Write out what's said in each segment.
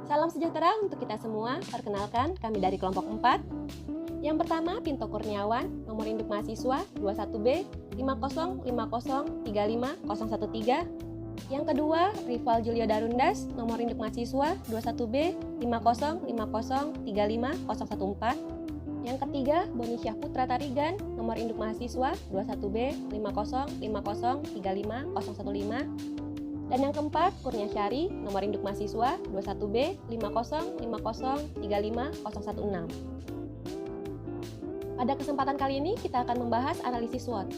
Salam sejahtera untuk kita semua. Perkenalkan, kami dari kelompok 4. Yang pertama, Pinto Kurniawan, nomor induk mahasiswa 21B 5050350013. Yang kedua, Rival Julio Darundas, nomor induk mahasiswa 21B 5050350014. Yang ketiga, Bonisyah Putra Tarigan, nomor induk mahasiswa 21B 5050350015. Dan yang keempat, Kurnia Syari, nomor induk mahasiswa 21B 5050350016. Pada kesempatan kali ini kita akan membahas analisis SWOT.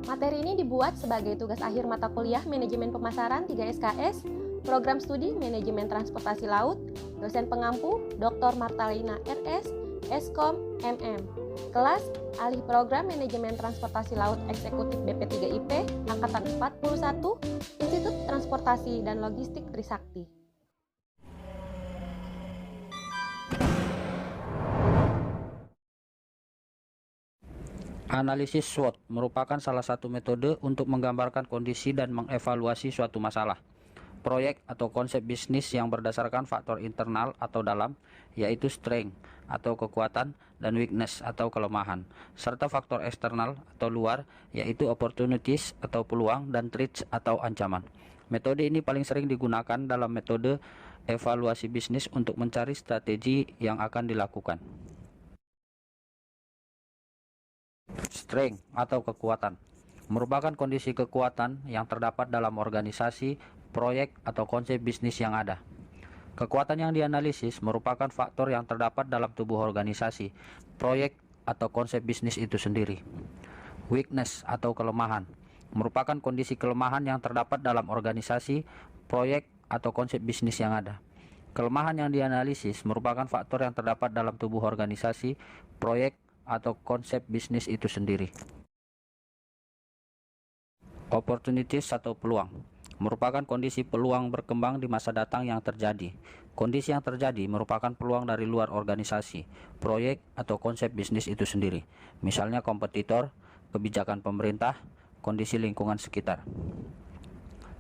Materi ini dibuat sebagai tugas akhir mata kuliah Manajemen Pemasaran 3 SKS, Program Studi Manajemen Transportasi Laut, dosen pengampu Dr. Martalina RS, Eskom MM. Kelas Alih Program Manajemen Transportasi Laut Eksekutif BP3IP Angkatan 41, Institut Transportasi dan Logistik Trisakti. Analisis SWOT merupakan salah satu metode untuk menggambarkan kondisi dan mengevaluasi suatu masalah, proyek atau konsep bisnis yang berdasarkan faktor internal atau dalam, yaitu strength atau kekuatan, dan weakness atau kelemahan, serta faktor eksternal atau luar, yaitu opportunities atau peluang, dan threats atau ancaman. Metode ini paling sering digunakan dalam metode evaluasi bisnis untuk mencari strategi yang akan dilakukan. Strength atau kekuatan merupakan kondisi kekuatan yang terdapat dalam organisasi, proyek, atau konsep bisnis yang ada. Kekuatan yang dianalisis merupakan faktor yang terdapat dalam tubuh organisasi, proyek, atau konsep bisnis itu sendiri. Weakness atau kelemahan merupakan kondisi kelemahan yang terdapat dalam organisasi, proyek, atau konsep bisnis yang ada. Kelemahan yang dianalisis merupakan faktor yang terdapat dalam tubuh organisasi, proyek, atau konsep bisnis itu sendiri. Opportunities atau peluang merupakan kondisi peluang berkembang di masa datang yang terjadi. Kondisi yang terjadi merupakan peluang dari luar organisasi, proyek, atau konsep bisnis itu sendiri. Misalnya kompetitor, kebijakan pemerintah, kondisi lingkungan sekitar.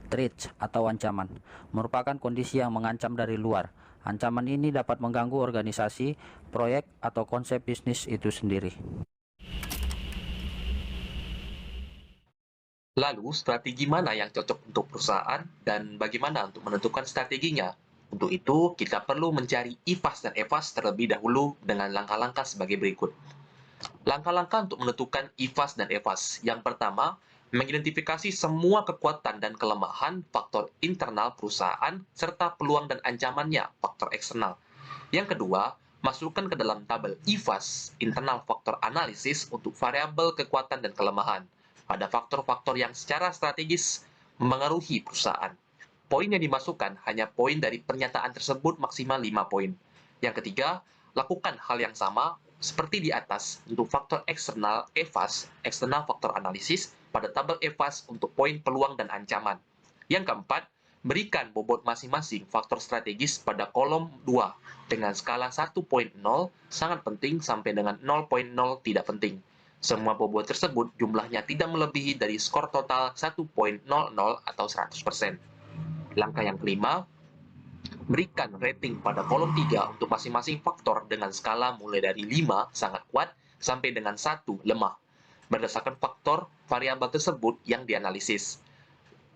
Threats atau ancaman merupakan kondisi yang mengancam dari luar. Ancaman ini dapat mengganggu organisasi, proyek, atau konsep bisnis itu sendiri. Lalu, strategi mana yang cocok untuk perusahaan dan bagaimana untuk menentukan strateginya? Untuk itu, kita perlu mencari IFAS dan EFAS terlebih dahulu dengan langkah-langkah sebagai berikut. Langkah-langkah untuk menentukan IFAS dan EFAS. Yang pertama, mengidentifikasi semua kekuatan dan kelemahan faktor internal perusahaan serta peluang dan ancamannya faktor eksternal. Yang kedua, masukkan ke dalam tabel IFAS, internal faktor analisis, untuk variabel kekuatan dan kelemahan pada faktor-faktor yang secara strategis memengaruhi perusahaan. Poin yang dimasukkan hanya poin dari pernyataan tersebut maksimal 5 poin. Yang ketiga, lakukan hal yang sama seperti di atas untuk faktor eksternal EFAS, eksternal faktor analisis, pada tabel EFAS untuk poin peluang dan ancaman. Yang keempat, berikan bobot masing-masing faktor strategis pada kolom 2 dengan skala 1.0 sangat penting sampai dengan 0.0 tidak penting. Semua bobot tersebut jumlahnya tidak melebihi dari skor total 1.00 atau 100%. Langkah yang kelima, berikan rating pada kolom 3 untuk masing-masing faktor dengan skala mulai dari 5 sangat kuat sampai dengan 1 lemah, berdasarkan faktor variabel tersebut yang dianalisis.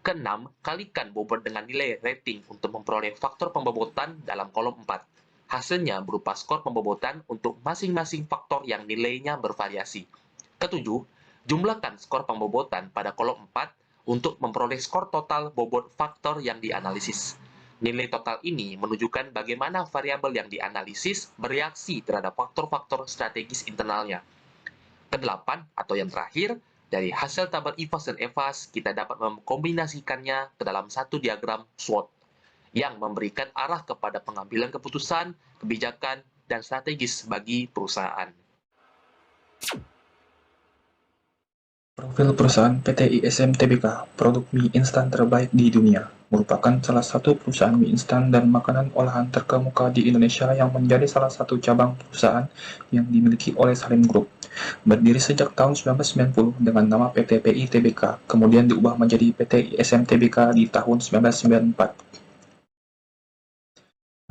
Keenam, kalikan bobot dengan nilai rating untuk memperoleh faktor pembobotan dalam kolom 4. Hasilnya berupa skor pembobotan untuk masing-masing faktor yang nilainya bervariasi. Ketujuh, jumlahkan skor pembobotan pada kolom 4 untuk memperoleh skor total bobot faktor yang dianalisis. Nilai total ini menunjukkan bagaimana variabel yang dianalisis bereaksi terhadap faktor-faktor strategis internalnya. Kedelapan, atau yang terakhir, dari hasil tabel IFAS dan EFAS, kita dapat mengkombinasikannya ke dalam satu diagram SWOT yang memberikan arah kepada pengambilan keputusan, kebijakan, dan strategis bagi perusahaan. Profil perusahaan PT ISM Tbk, produk mie instan terbaik di dunia, merupakan salah satu perusahaan mie instan dan makanan olahan terkemuka di Indonesia yang menjadi salah satu cabang perusahaan yang dimiliki oleh Salim Group. Berdiri sejak tahun 1990 dengan nama PT PI Tbk, kemudian diubah menjadi PT ISM Tbk di tahun 1994.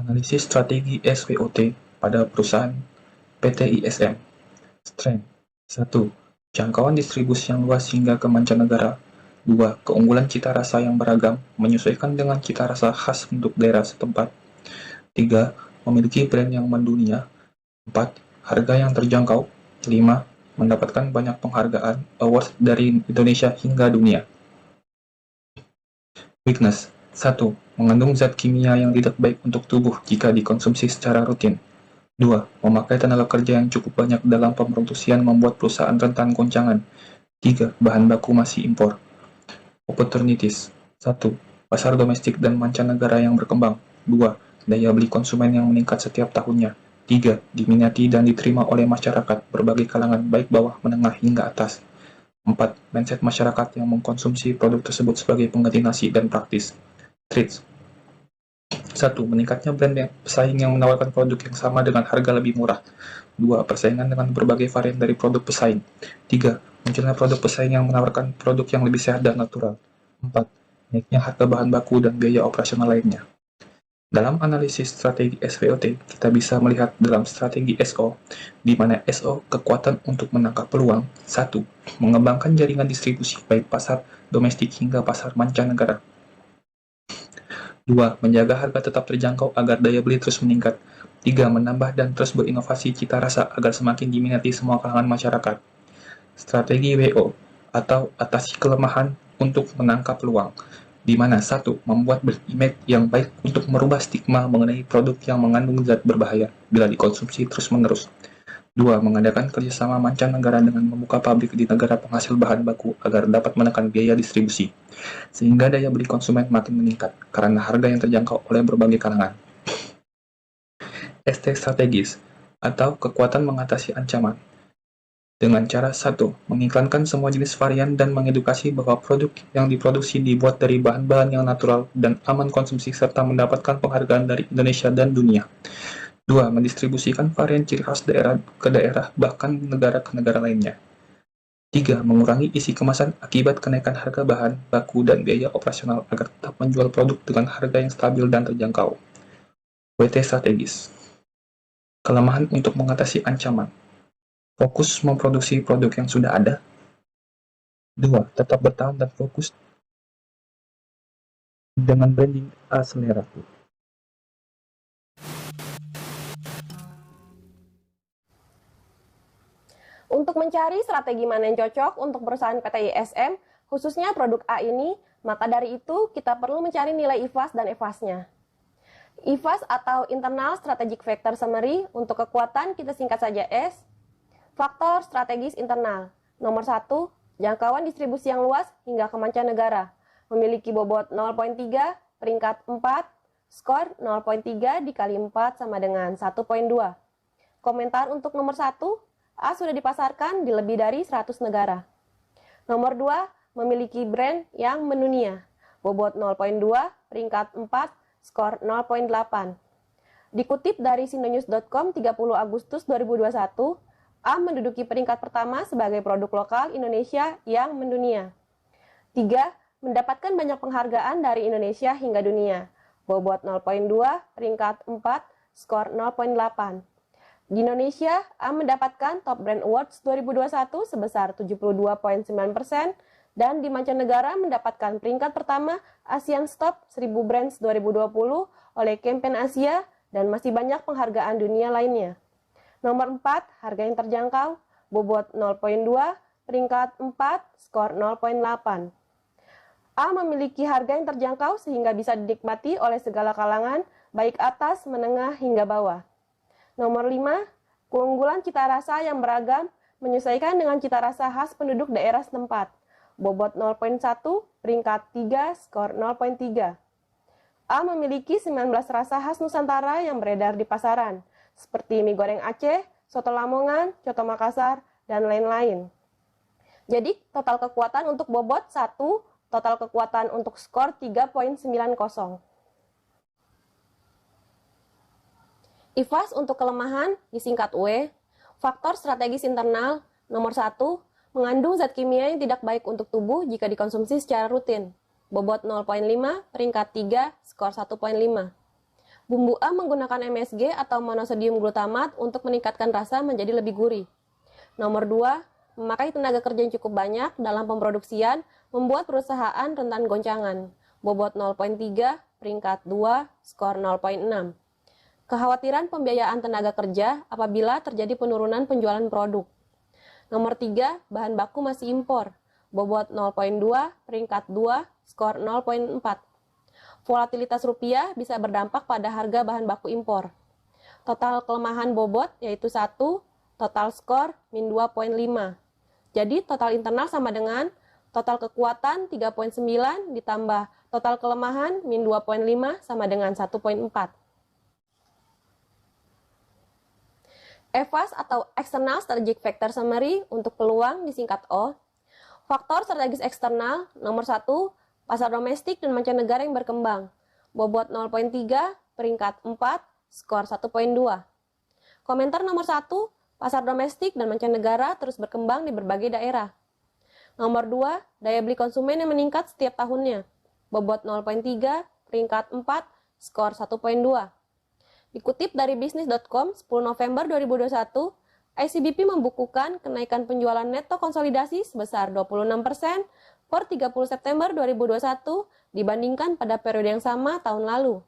Analisis strategi SWOT pada perusahaan PT ISM. Strength. 1. Jangkauan distribusi yang luas hingga ke mancanegara. 2. Keunggulan cita rasa yang beragam, menyesuaikan dengan cita rasa khas untuk daerah setempat. 3. Memiliki brand yang mendunia. 4. Harga yang terjangkau. 5. Mendapatkan banyak penghargaan, awards dari Indonesia hingga dunia. Weakness. 1. Mengandung zat kimia yang tidak baik untuk tubuh jika dikonsumsi secara rutin. 2. Memakai tenaga kerja yang cukup banyak dalam pemroduksian membuat perusahaan rentan goncangan. 3. Bahan baku masih impor. Opportunities. 1. Pasar domestik dan mancanegara yang berkembang. 2. Daya beli konsumen yang meningkat setiap tahunnya. 3. Diminati dan diterima oleh masyarakat berbagai kalangan baik bawah, menengah, hingga atas. 4. Mindset masyarakat yang mengkonsumsi produk tersebut sebagai pengganti nasi dan praktis. Traits. 1. Meningkatnya brand pesaing yang menawarkan produk yang sama dengan harga lebih murah. 2. Persaingan dengan berbagai varian dari produk pesaing. 3. Munculnya produk pesaing yang menawarkan produk yang lebih sehat dan natural. 4. Naiknya harga bahan baku dan biaya operasional lainnya. Dalam analisis strategi SWOT, kita bisa melihat dalam strategi SO, di mana SO kekuatan untuk menangkap peluang. 1. Mengembangkan jaringan distribusi baik pasar domestik hingga pasar mancanegara. 2. Menjaga harga tetap terjangkau agar daya beli terus meningkat. 3. Menambah dan terus berinovasi cita rasa agar semakin diminati semua kalangan masyarakat. Strategi WO, atau atasi kelemahan untuk menangkap peluang, di mana 1. Membuat brand image yang baik untuk merubah stigma mengenai produk yang mengandung zat berbahaya bila dikonsumsi terus-menerus. 2. Mengadakan kerjasama mancanegara dengan membuka pabrik di negara penghasil bahan baku agar dapat menekan biaya distribusi, sehingga daya beli konsumen makin meningkat karena harga yang terjangkau oleh berbagai kalangan. ST strategis, atau kekuatan mengatasi ancaman, dengan cara 1. Mengiklankan semua jenis varian dan mengedukasi bahwa produk yang diproduksi dibuat dari bahan-bahan yang natural dan aman konsumsi serta mendapatkan penghargaan dari Indonesia dan dunia. 2. Mendistribusikan varian ciri khas daerah ke daerah, bahkan negara ke negara lainnya. 3. Mengurangi isi kemasan akibat kenaikan harga bahan baku dan biaya operasional agar tetap menjual produk dengan harga yang stabil dan terjangkau. WT strategis. Kelemahan untuk mengatasi ancaman. Fokus memproduksi produk yang sudah ada. 2. Tetap bertahan dan fokus dengan branding selera. Untuk mencari strategi mana yang cocok untuk perusahaan PT ISM, khususnya produk A ini, maka dari itu kita perlu mencari nilai IFAS dan EFAS-nya. IFAS atau Internal Strategic Factor Summary, untuk kekuatan kita singkat saja S. Faktor strategis internal. Nomor 1, jangkauan distribusi yang luas hingga ke mancanegara. Memiliki bobot 0,3, peringkat 4, skor 0,3 dikali 4 sama dengan 1,2. Komentar untuk nomor 1, A sudah dipasarkan di lebih dari 100 negara. Nomor 2, memiliki brand yang mendunia. Bobot 0,2, peringkat 4, skor 0,8. Dikutip dari sindonews.com 30 Agustus 2021, A menduduki peringkat pertama sebagai produk lokal Indonesia yang mendunia. 3. Mendapatkan banyak penghargaan dari Indonesia hingga dunia. Bobot 0,2, peringkat 4, skor 0,8. Di Indonesia, A mendapatkan Top Brand Awards 2021 sebesar 72,9%, dan di mancanegara mendapatkan peringkat pertama ASEAN Top 1000 Brands 2020 oleh Campaign Asia, dan masih banyak penghargaan dunia lainnya. Nomor 4, harga yang terjangkau, bobot 0,2, peringkat 4, skor 0,8. A memiliki harga yang terjangkau sehingga bisa dinikmati oleh segala kalangan, baik atas, menengah, hingga bawah. Nomor 5, keunggulan cita rasa yang beragam, menyesuaikan dengan cita rasa khas penduduk daerah setempat. Bobot 0,1, peringkat 3, skor 0,3. A memiliki 19 rasa khas Nusantara yang beredar di pasaran, seperti mie goreng Aceh, soto Lamongan, coto Makassar, dan lain-lain. Jadi, total kekuatan untuk bobot 1, total kekuatan untuk skor 3,90. IFAS untuk kelemahan disingkat W. Faktor strategis internal. Nomor 1, mengandung zat kimia yang tidak baik untuk tubuh jika dikonsumsi secara rutin. Bobot 0,5, peringkat 3, skor 1,5. Bumbu A menggunakan MSG atau monosodium glutamat untuk meningkatkan rasa menjadi lebih gurih. Nomor 2, memakai tenaga kerja yang cukup banyak dalam pemproduksian membuat perusahaan rentan goncangan. Bobot 0,3, peringkat 2, skor 0,6. Kekhawatiran pembiayaan tenaga kerja apabila terjadi penurunan penjualan produk. Nomor 3, bahan baku masih impor. Bobot 0,2, peringkat 2, skor 0,4. Volatilitas rupiah bisa berdampak pada harga bahan baku impor. Total kelemahan bobot yaitu 1, total skor min 2,5. Jadi total internal sama dengan total kekuatan 3,9 ditambah total kelemahan min 2,5 sama dengan 1,4. EVAS atau External Strategic Factor Summary untuk peluang disingkat O. Faktor strategis eksternal nomor 1, pasar domestik dan mancanegara yang berkembang. Bobot 0,3, peringkat 4, skor 1,2. Komentar nomor 1, pasar domestik dan mancanegara terus berkembang di berbagai daerah. Nomor 2, daya beli konsumen yang meningkat setiap tahunnya. Bobot 0,3, peringkat 4, skor 1,2. Dikutip dari bisnis.com 10 November 2021, ICBP membukukan kenaikan penjualan neto konsolidasi sebesar 26% per 30 September 2021 dibandingkan pada periode yang sama tahun lalu.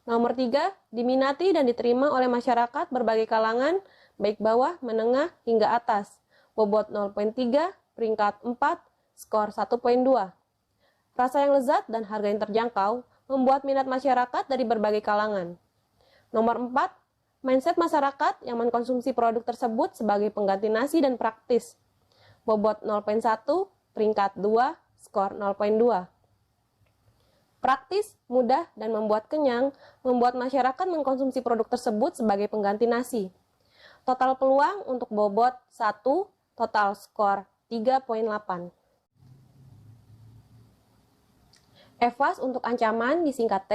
Nomor 3, diminati dan diterima oleh masyarakat berbagai kalangan, baik bawah, menengah, hingga atas. Bobot 0,3, peringkat 4, skor 1,2. Rasa yang lezat dan harga yang terjangkau membuat minat masyarakat dari berbagai kalangan. Nomor 4, mindset masyarakat yang mengkonsumsi produk tersebut sebagai pengganti nasi dan praktis. Bobot 0,1, peringkat 2, skor 0,2. Praktis, mudah, dan membuat kenyang membuat masyarakat mengkonsumsi produk tersebut sebagai pengganti nasi. Total peluang untuk bobot 1, total skor 3,8. EVAS untuk ancaman disingkat T.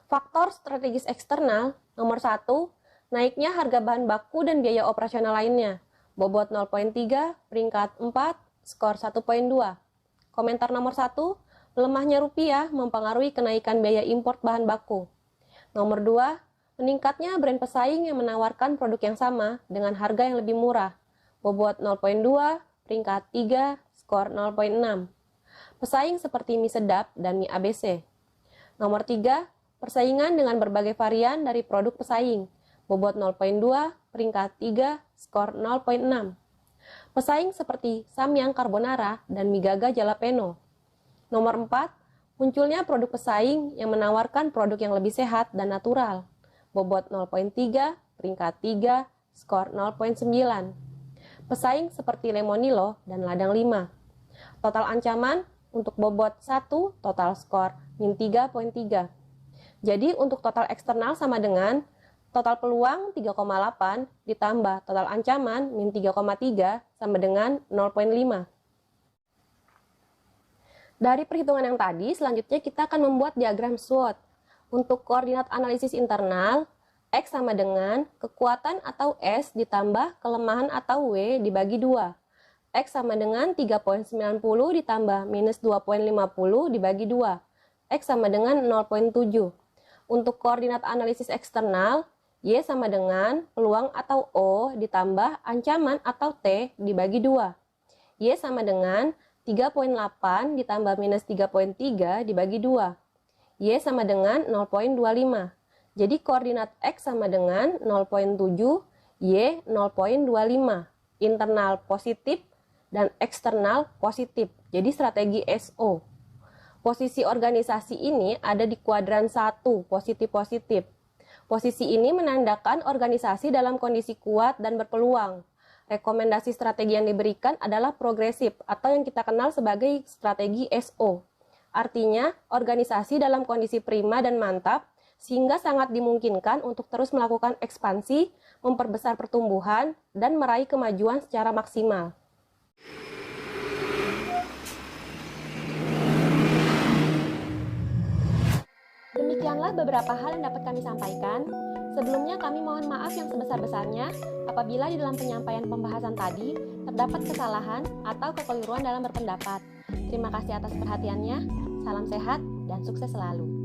Faktor strategis eksternal nomor 1, naiknya harga bahan baku dan biaya operasional lainnya. Bobot 0,3, peringkat 4, skor 1,2. Komentar nomor 1, lemahnya rupiah mempengaruhi kenaikan biaya impor bahan baku. Nomor 2, meningkatnya brand pesaing yang menawarkan produk yang sama dengan harga yang lebih murah. Bobot 0,2, peringkat 3, skor 0,6. Pesaing seperti mie sedap dan mie ABC. Nomor 3, persaingan dengan berbagai varian dari produk pesaing. Bobot 0,2, peringkat 3, skor 0,6. Pesaing seperti Samyang Carbonara dan mie Gaga Jalapeno. Nomor 4, munculnya produk pesaing yang menawarkan produk yang lebih sehat dan natural. Bobot 0,3, peringkat 3, skor 0,9. Pesaing seperti Lemonilo dan Ladang 5. Total ancaman untuk bobot 1, total skor min 3,3. Jadi untuk total eksternal sama dengan total peluang 3,8 ditambah total ancaman min 3,3 sama dengan 0,5. Dari perhitungan yang tadi, selanjutnya kita akan membuat diagram SWOT. Untuk koordinat analisis internal, X sama dengan kekuatan atau S ditambah kelemahan atau W dibagi 2. X sama dengan 3,90 ditambah minus 2,50 dibagi 2. X sama dengan 0,7. Untuk koordinat analisis eksternal, Y sama dengan peluang atau O ditambah ancaman atau T dibagi 2. Y sama dengan 3,8 ditambah minus 3,3 dibagi 2. Y sama dengan 0,25. Jadi koordinat X sama dengan 0,7, Y 0,25. Internal positif dan eksternal positif. Jadi strategi SO. Posisi organisasi ini ada di kuadran 1, positif-positif. Posisi ini menandakan organisasi dalam kondisi kuat dan berpeluang. Rekomendasi strategi yang diberikan adalah progresif atau yang kita kenal sebagai strategi SO. Artinya, organisasi dalam kondisi prima dan mantap sehingga sangat dimungkinkan untuk terus melakukan ekspansi, memperbesar pertumbuhan, dan meraih kemajuan secara maksimal. Demikianlah beberapa hal yang dapat kami sampaikan. Sebelumnya kami mohon maaf yang sebesar-besarnya apabila di dalam penyampaian pembahasan tadi terdapat kesalahan atau kekeliruan dalam berpendapat. Terima kasih atas perhatiannya, salam sehat dan sukses selalu.